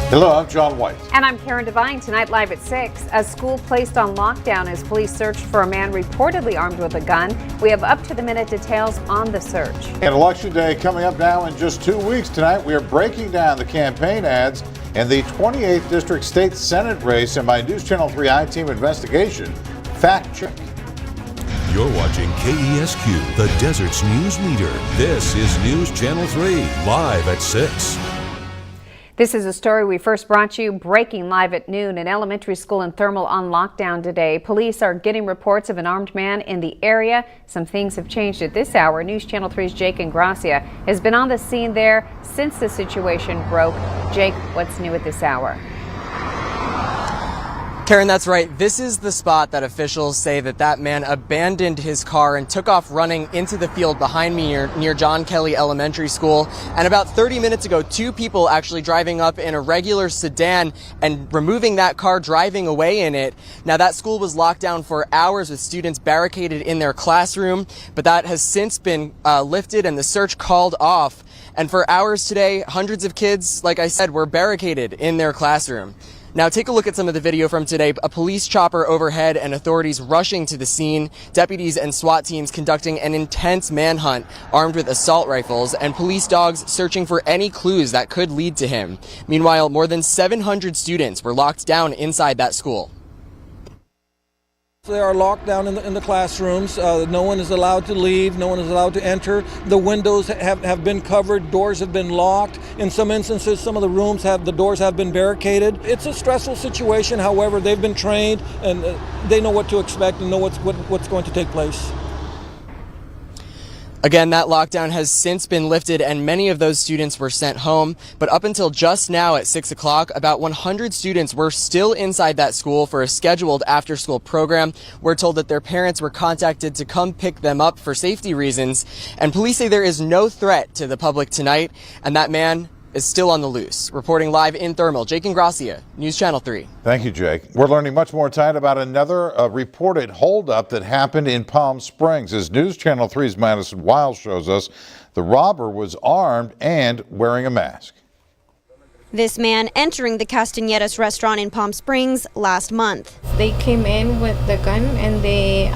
Hello, I'm John White. And I'm Karen Devine. Tonight live at 6. A school placed on lockdown as police searched for a man reportedly armed with a gun. We have up-to-the-minute details on the search. And Election Day coming up now in just 2 weeks. Tonight we are breaking down the campaign ads in the 28th District State Senate race and my News Channel 3 I-Team investigation. Fact check. You're watching KESQ, the Desert's news leader. This is News Channel 3, live at 6. This is a story we first brought you breaking live at noon. An elementary school in Thermal on lockdown today. Police are getting reports of an armed man in the area. Some things have changed at this hour. News Channel 3's Jake Ingracia has been on the scene there since the situation broke. Jake, what's new at this hour? Karen, that's right. This is the spot that officials say that man abandoned his car and took off running into the field behind me near John Kelly Elementary School. And about 30 minutes ago, 2 people actually driving up in a regular sedan and removing that car, driving away in it. Now, that school was locked down for hours with students barricaded in their classroom, but that has since been lifted and the search called off. And for hours today, hundreds of kids, like I said, were barricaded in their classroom. Now take a look at some of the video from today. A police chopper overhead and authorities rushing to the scene. Deputies and SWAT teams conducting an intense manhunt armed with assault rifles and police dogs searching for any clues that could lead to him. Meanwhile, more than 700 students were locked down inside that school. They are locked down in the classrooms. No one is allowed to leave. No one is allowed to enter. The windows have been covered. Doors have been locked. In some instances, some of the rooms the doors have been barricaded. It's a stressful situation. However, they've been trained and they know what to expect and know what's going to take place. Again, that lockdown has since been lifted and many of those students were sent home. But up until just now at 6 o'clock, about 100 students were still inside that school for a scheduled after-school program. We're told that their parents were contacted to come pick them up for safety reasons. And police say there is no threat to the public tonight, and that man is still on the loose. Reporting live in Thermal, Jake Ingracia, News Channel 3. Thank you, Jake. We're learning much more tonight about another reported holdup that happened in Palm Springs. As News Channel 3's Madison Wiles shows us, the robber was armed and wearing a mask. This man entering the Castañedas restaurant in Palm Springs last month. They came in with the gun and they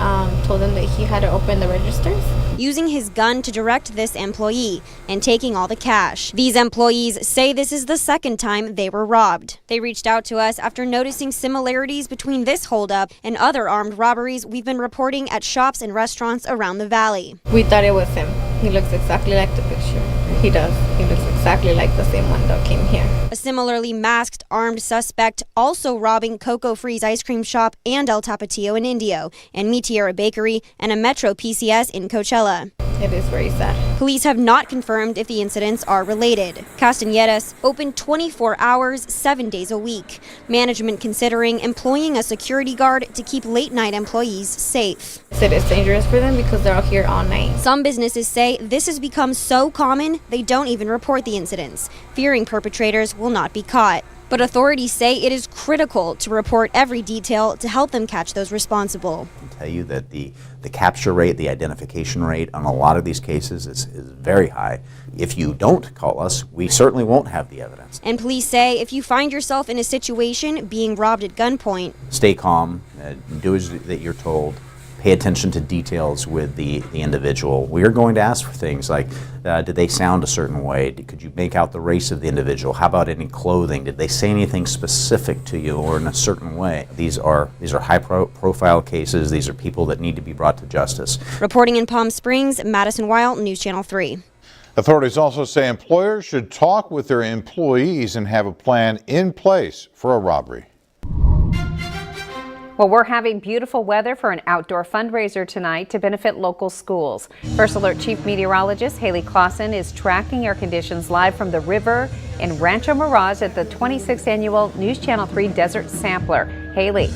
told him that he had to open the registers. Using his gun to direct this employee and taking all the cash. These employees say this is the second time they were robbed. They reached out to us after noticing similarities between this holdup and other armed robberies we've been reporting at shops and restaurants around the valley. We thought it was him. He looks exactly like the picture. He does. He looks exactly like the same one that came here. A similarly masked armed suspect also robbing Coco Free's ice cream shop and El Tapatio in Indio, and Mi Tierra Bakery and a Metro PCS in Coachella. It is very sad. Police have not confirmed if the incidents are related. Castañedas open 24 hours, 7 days a week. Management considering employing a security guard to keep late-night employees safe. It is dangerous for them because they're out here all night. Some businesses say this has become so common they don't even report the incidents, fearing perpetrators will not be caught. But authorities say it is critical to report every detail to help them catch those responsible. I can tell you that the capture rate, the identification rate on a lot of these cases is very high. If you don't call us, we certainly won't have the evidence. And police say if you find yourself in a situation being robbed at gunpoint, stay calm, do as that you're told. Pay attention to details with the individual. We are going to ask for things like, did they sound a certain way? Could you make out the race of the individual? How about any clothing? Did they say anything specific to you or in a certain way? These are high-profile cases. These are people that need to be brought to justice. Reporting in Palm Springs, Madison Wiles, News Channel 3. Authorities also say employers should talk with their employees and have a plan in place for a robbery. Well, we're having beautiful weather for an outdoor fundraiser tonight to benefit local schools. First Alert Chief Meteorologist Haley Clausen is tracking air conditions live from the river in Rancho Mirage at the 26th annual News Channel 3 Desert Sampler. Haley.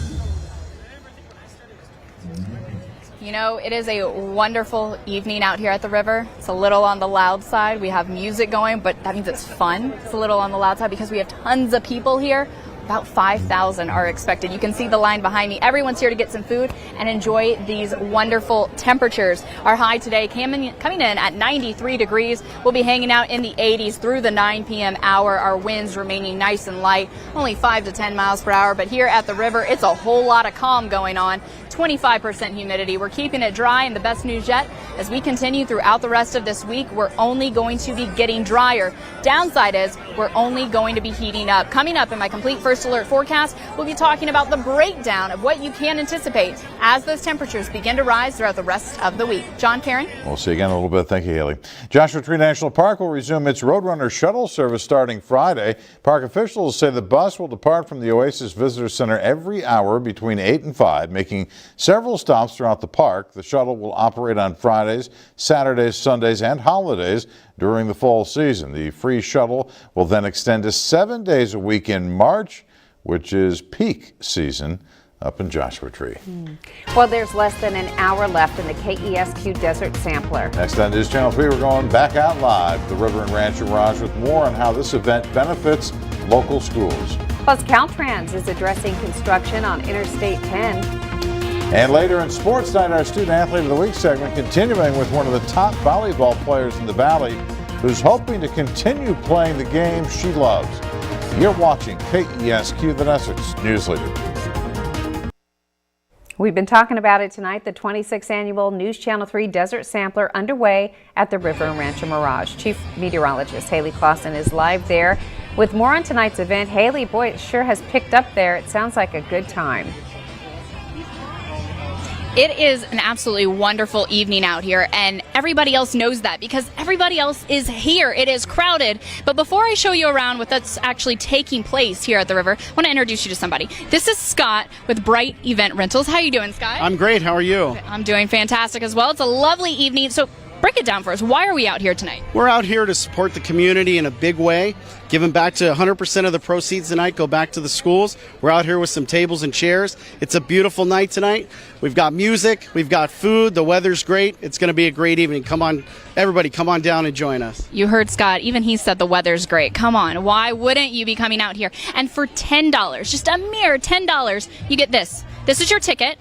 You know, it is a wonderful evening out here at the river. It's a little on the loud side. We have music going, but that means it's fun. It's a little on the loud side because we have tons of people here. about 5,000 are expected. You can see the line behind me. Everyone's here to get some food and enjoy these wonderful temperatures. Our high today coming in at 93 degrees. We'll be hanging out in the 80s through the 9 p.m. hour. Our winds remaining nice and light, only 5 to 10 miles per hour. But here at the river, it's a whole lot of calm going on. 25% humidity. We're keeping it dry, and the best news yet, as we continue throughout the rest of this week, we're only going to be getting drier. Downside is we're only going to be heating up. Coming up in my complete first alert forecast, we'll be talking about the breakdown of what you can anticipate as those temperatures begin to rise throughout the rest of the week. John, Karen? We'll see you again in a little bit. Thank you, Haley. Joshua Tree National Park will resume its Roadrunner shuttle service starting Friday. Park officials say the bus will depart from the Oasis Visitor Center every hour between 8 and 5, making several stops throughout the park. The shuttle will operate on Fridays, Saturdays, Sundays, and holidays during the fall season. The free shuttle will then extend to 7 days a week in March, which is peak season up in Joshua Tree. Well, there's less than an hour left in the KESQ Desert Sampler. Next on News Channel 3, we're going back out live to the River and Rancho Mirage with more on how this event benefits local schools. Plus, Caltrans is addressing construction on Interstate 10. And later in Sports Night, our Student Athlete of the Week segment continuing with one of the top volleyball players in the Valley who's hoping to continue playing the game she loves. You're watching KESQ, the Desert's news leader. We've been talking about it tonight, the 26th annual News Channel 3 Desert Sampler underway at the River and Rancho Mirage. Chief Meteorologist Haley Clausen is live there with more on tonight's event. Haley, boy, it sure has picked up there. It sounds like a good time. It is an absolutely wonderful evening out here, and everybody else knows that because everybody else is here. It is crowded. But before I show you around what that's actually taking place here at the river, I want to introduce you to somebody. This is Scott with Bright Event Rentals. How are you doing, Scott? I'm great. How are you? I'm doing fantastic as well. It's a lovely evening. So break it down for us. Why are we out here tonight? We're out here to support the community in a big way. Giving back to 100% of the proceeds tonight go back to the schools. We're out here with some tables and chairs. It's a beautiful night tonight. We've got music. We've got food. The weather's great. It's going to be a great evening. Come on, everybody, come on down and join us. You heard Scott. Even he said the weather's great. Come on. Why wouldn't you be coming out here? And for $10, just a mere $10, you get this. This is your ticket,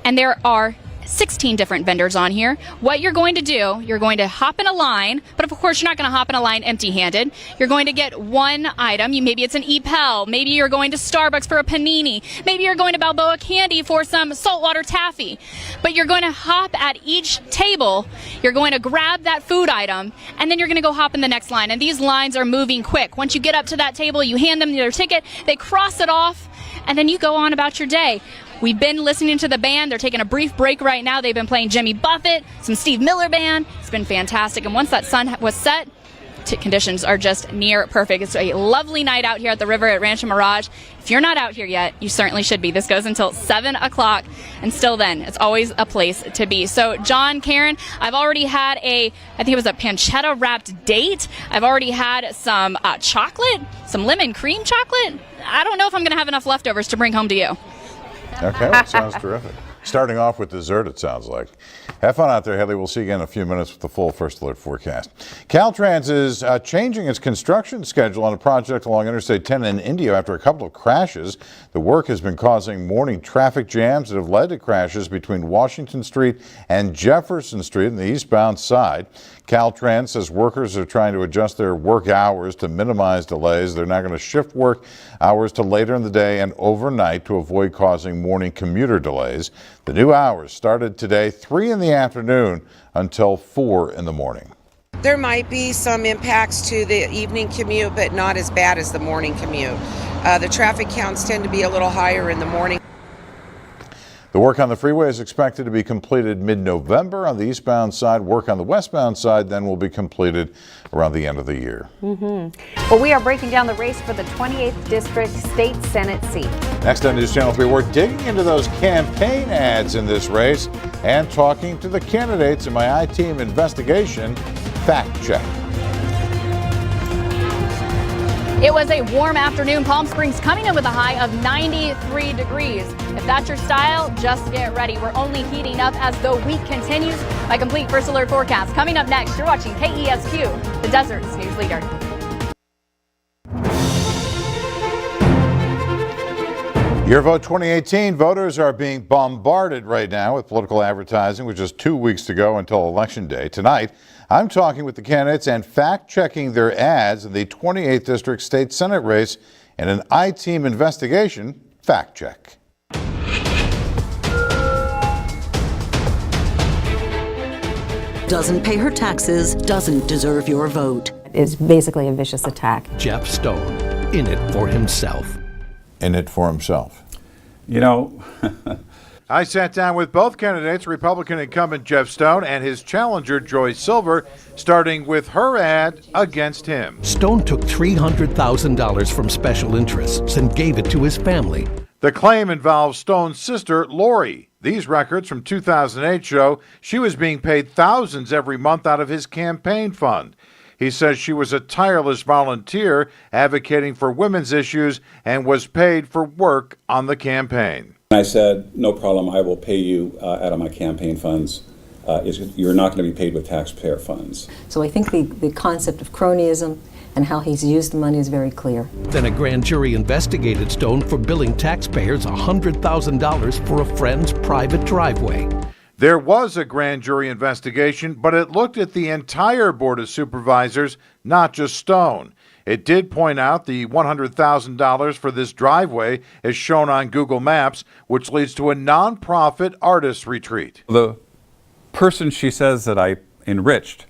and there are 16 different vendors on here. What you're going to do, you're going to hop in a line, but of course you're not going to hop in a line empty-handed. You're going to get one item. Maybe it's an E-Pel. Maybe you're going to Starbucks for a panini. Maybe you're going to Balboa Candy for some saltwater taffy. But you're going to hop at each table. You're going to grab that food item, and then you're going to go hop in the next line. And these lines are moving quick. Once you get up to that table, you hand them their ticket, they cross it off, and then you go on about your day. We've been listening to the band. They're taking a brief break right now. They've been playing Jimmy Buffett, some Steve Miller Band. It's been fantastic. And once that sun was set, conditions are just near perfect. It's a lovely night out here at the river at Rancho Mirage. If you're not out here yet, you certainly should be. This goes until 7 o'clock, and still then, it's always a place to be. So, John, Karen, I've already had I think it was a pancetta-wrapped date. I've already had some chocolate, some lemon cream chocolate. I don't know if I'm going to have enough leftovers to bring home to you. Okay, well, sounds terrific. Starting off with dessert, it sounds like. Have fun out there, Haley. We'll see you again in a few minutes with the full First Alert forecast. Caltrans is changing its construction schedule on a project along Interstate 10 in Indio after a couple of crashes. The work has been causing morning traffic jams that have led to crashes between Washington Street and Jefferson Street on the eastbound side. Caltrans says workers are trying to adjust their work hours to minimize delays. They're now going to shift work hours to later in the day and overnight to avoid causing morning commuter delays. The new hours started today, 3 in the afternoon until 4 in the morning. There might be some impacts to the evening commute, but not as bad as the morning commute. The traffic counts tend to be a little higher in the morning. The work on the freeway is expected to be completed mid-November on the eastbound side. Work on the westbound side then will be completed around the end of the year. Well, we are breaking down the race for the 28th District State Senate seat. Next on News Channel 3, we're digging into those campaign ads in this race and talking to the candidates in my I-Team investigation fact check. It was a warm afternoon. Palm Springs coming in with a high of 93 degrees. If that's your style, just get ready. We're only heating up as the week continues. My complete First Alert forecast coming up next. You're watching KESQ, the Desert's news leader. Your Vote 2018 voters are being bombarded right now with political advertising with just 2 weeks to go until Election Day. Tonight, I'm talking with the candidates and fact-checking their ads in the 28th District State Senate race in an I-Team investigation fact check. Doesn't pay her taxes, doesn't deserve your vote. It's basically a vicious attack. Jeff Stone, in it for himself. In it for himself. You know, I sat down with both candidates, Republican incumbent Jeff Stone and his challenger Joyce Silver, starting with her ad against him. Stone took $300,000 from special interests and gave it to his family. The claim involves Stone's sister, Lori. These records from 2008 show she was being paid thousands every month out of his campaign fund. He says she was a tireless volunteer advocating for women's issues and was paid for work on the campaign. I said, no problem, I will pay you out of my campaign funds. You're not going to be paid with taxpayer funds. So I think the concept of cronyism and how he's used the money is very clear. Then a grand jury investigated Stone for billing taxpayers $100,000 for a friend's private driveway. There was a grand jury investigation, but it looked at the entire Board of Supervisors, not just Stone. It did point out the $100,000 for this driveway is shown on Google Maps, which leads to a nonprofit artist retreat. The person she says that I enriched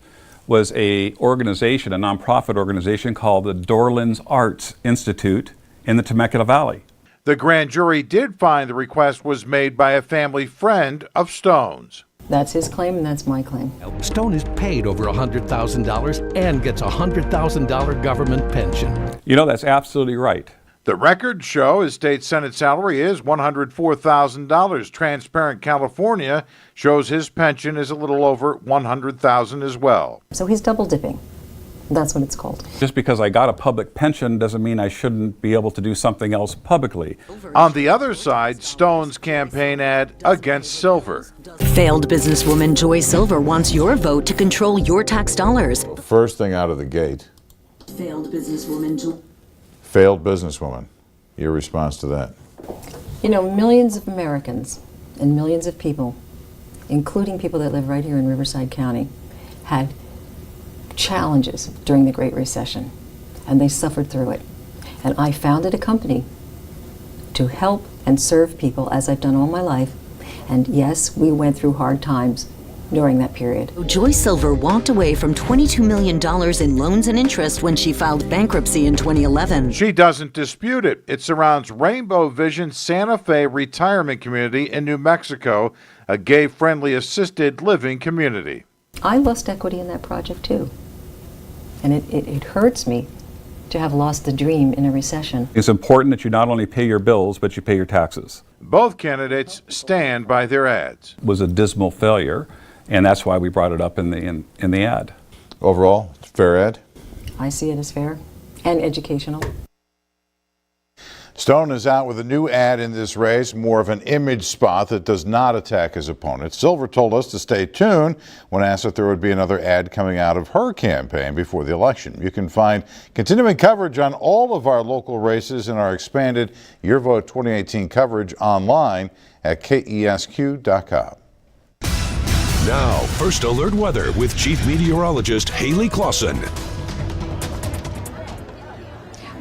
was a nonprofit organization called the Dorland's Arts Institute in the Temecula Valley. The grand jury did find the request was made by a family friend of Stone's. That's his claim and that's my claim. Stone is paid over $100,000 and gets a $100,000 government pension. You know, that's absolutely right. The records show his state Senate salary is $104,000. Transparent California shows his pension is a little over $100,000 as well. So he's double dipping. That's what it's called. Just because I got a public pension doesn't mean I shouldn't be able to do something else publicly. On the other side, Stone's campaign ad against Silver. Failed businesswoman Joy Silver wants your vote to control your tax dollars. First thing out of the gate. Failed businesswoman Joy. Failed businesswoman. Your response to that? You know, millions of Americans and millions of people, including people that live right here in Riverside County, had challenges during the Great Recession, and they suffered through it. And I founded a company to help and serve people, as I've done all my life. And yes, we went through hard times during that period. Joy Silver walked away from $22 million in loans and interest when she filed bankruptcy in 2011. She doesn't dispute it. It surrounds Rainbow Vision Santa Fe Retirement Community in New Mexico, a gay-friendly assisted living community. I lost equity in that project too. And it hurts me to have lost the dream in a recession. It's important that you not only pay your bills, but you pay your taxes. Both candidates stand by their ads. It was a dismal failure, and that's why we brought it up in the ad. Overall, it's a fair ad? I see it as fair and educational. Stone is out with a new ad in this race, more of an image spot that does not attack his opponent. Silver told us to stay tuned when asked if there would be another ad coming out of her campaign before the election. You can find continuing coverage on all of our local races in our expanded Your Vote 2018 coverage online at KESQ.com. Now, First Alert Weather with Chief Meteorologist Haley Clausen.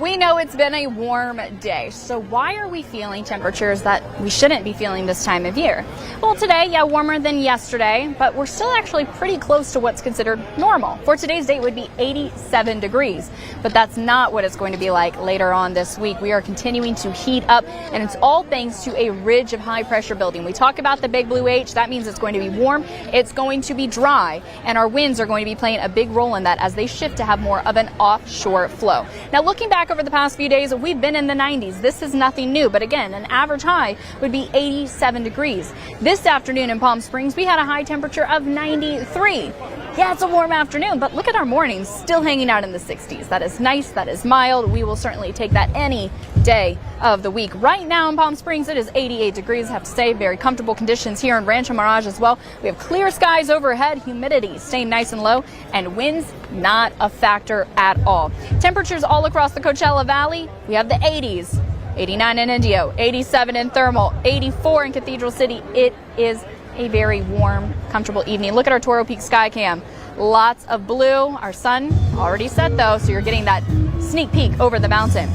We know it's been a warm day, so why are we feeling temperatures that we shouldn't be feeling this time of year? Well, today, warmer than yesterday, but we're still actually pretty close to what's considered normal. For today's date would be 87 degrees, but that's not what it's going to be like later on this week. We are continuing to heat up, and it's all thanks to a ridge of high pressure building. We talk about the big blue H. That means it's going to be warm, it's going to be dry, and our winds are going to be playing a big role in that as they shift to have more of an offshore flow. Now, looking back over the past few days, we've been in the 90s. This is nothing new, but again, an average high would be 87 degrees. This afternoon in Palm Springs, we had a high temperature of 93. Yeah, it's a warm afternoon, but look at our mornings, still hanging out in the 60s. That is nice, that is mild. We will certainly take that any day of the week. Right now in Palm Springs, it is 88 degrees. I have to say, very comfortable conditions here in Rancho Mirage as well. We have clear skies overhead, humidity staying nice and low, and winds not a factor at all. Temperatures all across the Coachella Valley, we have the 80s. 89 in Indio, 87 in Thermal, 84 in Cathedral City. It is a very warm, comfortable evening. Look at our Toro Peak sky cam. Lots of blue. Our sun already set though, so you're getting that sneak peek over the mountain.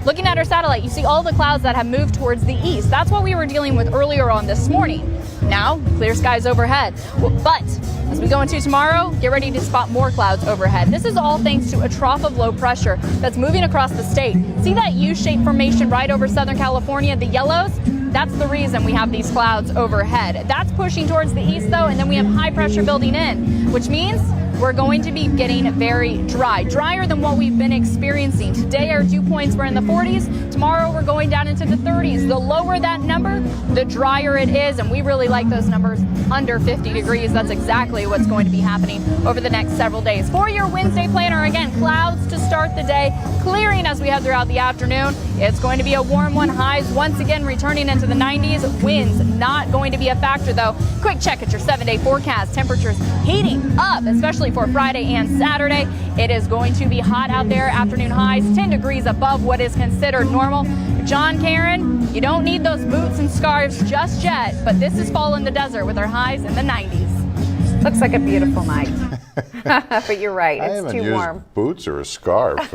Looking at our satellite, you see all the clouds that have moved towards the east. That's what we were dealing with earlier on this morning. Now, clear skies overhead. But as we go into tomorrow, get ready to spot more clouds overhead. This is all thanks to a trough of low pressure that's moving across the state. See that U-shaped formation right over Southern California, the yellows? That's the reason we have these clouds overhead. That's pushing towards the east though, and then we have high pressure building in, which means we're going to be getting very dry, drier than what we've been experiencing. Today our dew points were in the 40s. Tomorrow we're going down into the 30s. The lower that number, the drier it is, and we really like those numbers under 50 degrees. That's exactly what's going to be happening over the next several days. For your Wednesday planner, again, clouds to start the day, clearing as we head throughout the afternoon. It's going to be a warm one. Highs once again returning into the 90s. Winds not going to be a factor though. Quick check at your 7-day forecast. Temperatures heating up, especially for Friday and Saturday. It is going to be hot out there. Afternoon highs 10 degrees above what is considered normal. John, Karen, you don't need those boots and scarves just yet, but this is fall in the desert with our highs in the 90s. Looks like a beautiful night. But you're right, I it's haven't too used warm. boots or a scarf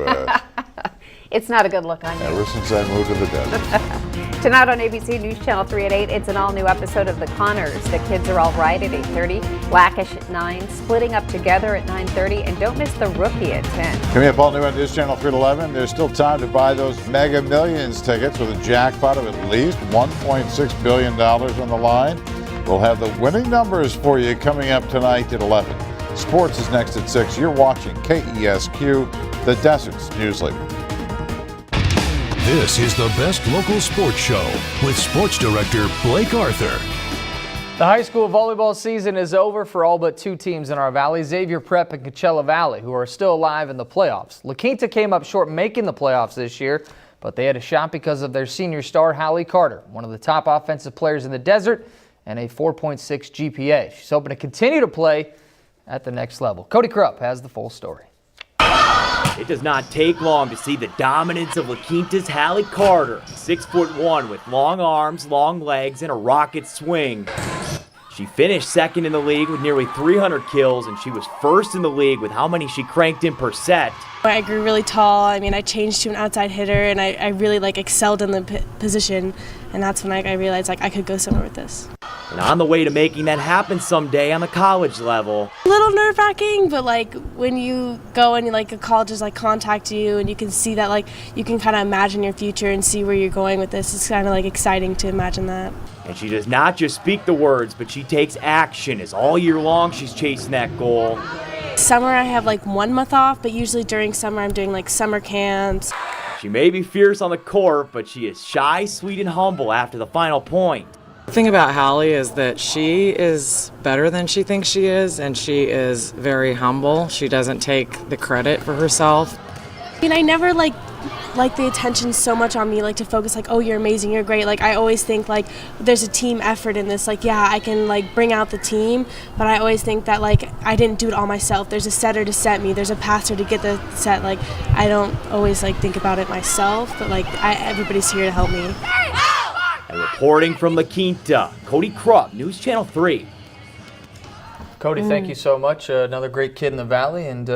It's not a good look on you. ever since I moved to the desert. Tonight on ABC News Channel 3 at 8, it's an all-new episode of The Conners. The Kids Are All Right at 8:30, Blackish at 9, Splitting Up Together at 9:30, and don't miss The Rookie at 10. Coming up all new on News Channel 3 at 11, there's still time to buy those Mega Millions tickets with a jackpot of at least $1.6 billion on the line. We'll have the winning numbers for you coming up tonight at 11. Sports is next at 6. You're watching KESQ, the Desert's News Leader. This is the best local sports show with sports director Blake Arthur. The high school volleyball season is over for all but two teams in our valley, Xavier Prep and Coachella Valley, who are still alive in the playoffs. La Quinta came up short making the playoffs this year, but they had a shot because of their senior star, Hallie Carter, one of the top offensive players in the desert, and a 4.6 GPA. She's hoping to continue to play at the next level. Cody Krupp has the full story. It does not take long to see the dominance of La Quinta's Hallie Carter, 6'1" with long arms, long legs, and a rocket swing. She finished second in the league with nearly 300 kills, and she was first in the league with how many she cranked in per set. I grew really tall. I mean, I changed to an outside hitter, and I really excelled in the position, and that's when I realized I could go somewhere with this. And on the way to making that happen someday on the college level. A little nerve-wracking, but when you go and colleges contact you, and you can see that you can kind of imagine your future and see where you're going with this. It's kind of exciting to imagine that. And she does not just speak the words, but she takes action as all year long she's chasing that goal. Summer I have 1 month off, but usually during summer I'm doing summer camps. She may be fierce on the court, but she is shy, sweet, and humble after the final point. The thing about Hallie is that she is better than she thinks she is, and she is very humble. She doesn't take the credit for herself. I mean, I never like the attention so much on me, to focus oh, you're amazing, you're great. I always think there's a team effort in this. Yeah, I can bring out the team, but I always think that I didn't do it all myself. There's a setter to set me, there's a passer to get the set. I don't always think about it myself, but everybody's here to help me. And reporting from La Quinta, Cody Krupp, News Channel 3. Cody, thank you so much. Another great kid in the valley, and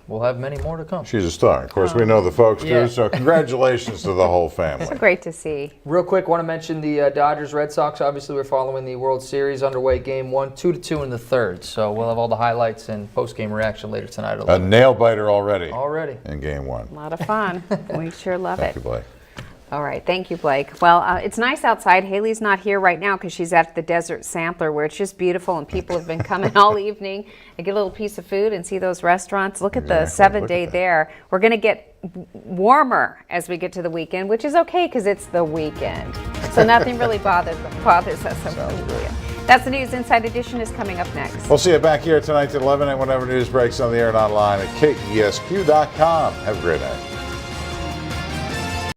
we'll have many more to come. She's a star. Of course, we know the folks Yeah. do, so congratulations to the whole family. It's great to see. Real quick, want to mention the Dodgers-Red Sox. Obviously, we're following the World Series underway. Game 1, 2-2 in the third. So we'll have all the highlights and post-game reaction later tonight. At A 11. nail-biter already. Already. In Game 1. A lot of fun. We sure love Thank it. you, Blake. All right, thank you, Blake. Well, it's nice outside. Haley's not here right now because she's at the Desert Sampler, where it's just beautiful and people have been coming all evening and get a little piece of food and see those restaurants. Look at the 7-day there. We're going to get warmer as we get to the weekend, which is okay because it's the weekend. So nothing really bothers us over the weekend. That's the News Inside Edition is coming up next. We'll see you back here tonight at 11 and whenever news breaks on the air and online at KESQ.com. Have a great night.